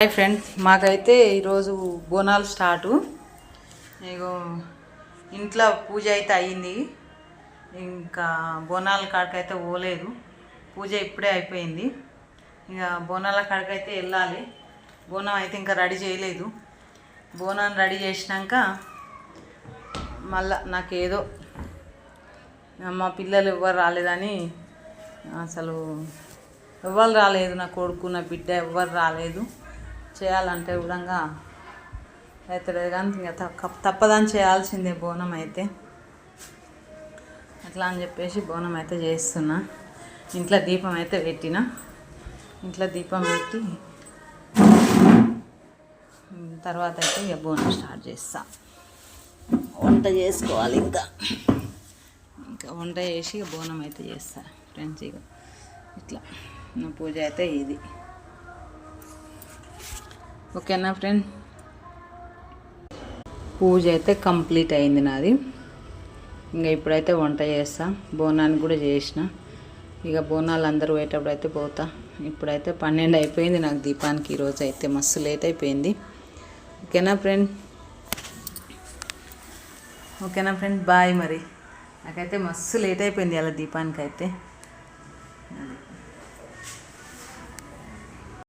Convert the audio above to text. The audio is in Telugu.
హాయ్ ఫ్రెండ్స్, మాకైతే ఈరోజు బోనాలు స్టార్టు. ఇగో ఇంట్లో పూజ అయితే అయ్యింది. ఇంకా బోనాల కాడికైతే పోలేదు. పూజ ఇప్పుడే అయిపోయింది. ఇక బోనాల కాడికైతే వెళ్ళాలి. బోనం అయితే ఇంకా రెడీ చేయలేదు. బోనాన్ని రెడీ చేసినాక మళ్ళా నాకేదో మా పిల్లలు ఎవ్వరు రాలేదని, అసలు ఎవ్వరు రాలేదు, నా కొడుకు నా బిడ్డ ఎవ్వరు రాలేదు. చేయాలంటే కూడా అవుతలేదు, కానీ ఇంకా తప్పదని చేయాల్సిందే బోనం అయితే. అట్లా అని చెప్పేసి బోనం అయితే చేస్తున్నా. ఇంట్లో దీపం అయితే పెట్టిన. ఇంట్లో దీపం పెట్టి తర్వాత అయితే ఇక బోనం స్టార్ట్ చేస్తా. వంట చేసుకోవాలి. ఇంకా వంట చేసి ఇక బోనం అయితే చేస్తా ఫ్రెండ్స్. ఇక ఇట్లా నా పూజ అయితే ఇది. ఓకేనా ఫ్రెండ్, పూజ అయితే కంప్లీట్ అయింది నాది. ఇంకా ఇప్పుడైతే వంట చేస్తా. బోనాన్ని కూడా చేసిన. ఇక బోనాలు అందరూ పోయేటప్పుడు అయితే పోతా. ఇప్పుడైతే 12 అయిపోయింది నాకు దీపానికి. ఈరోజు అయితే మస్తు లేట్ అయిపోయింది. ఓకేనా ఫ్రెండ్, బాయ్. మరి నాకైతే మస్తు లేట్ అయిపోయింది అలా దీపానికి అయితే.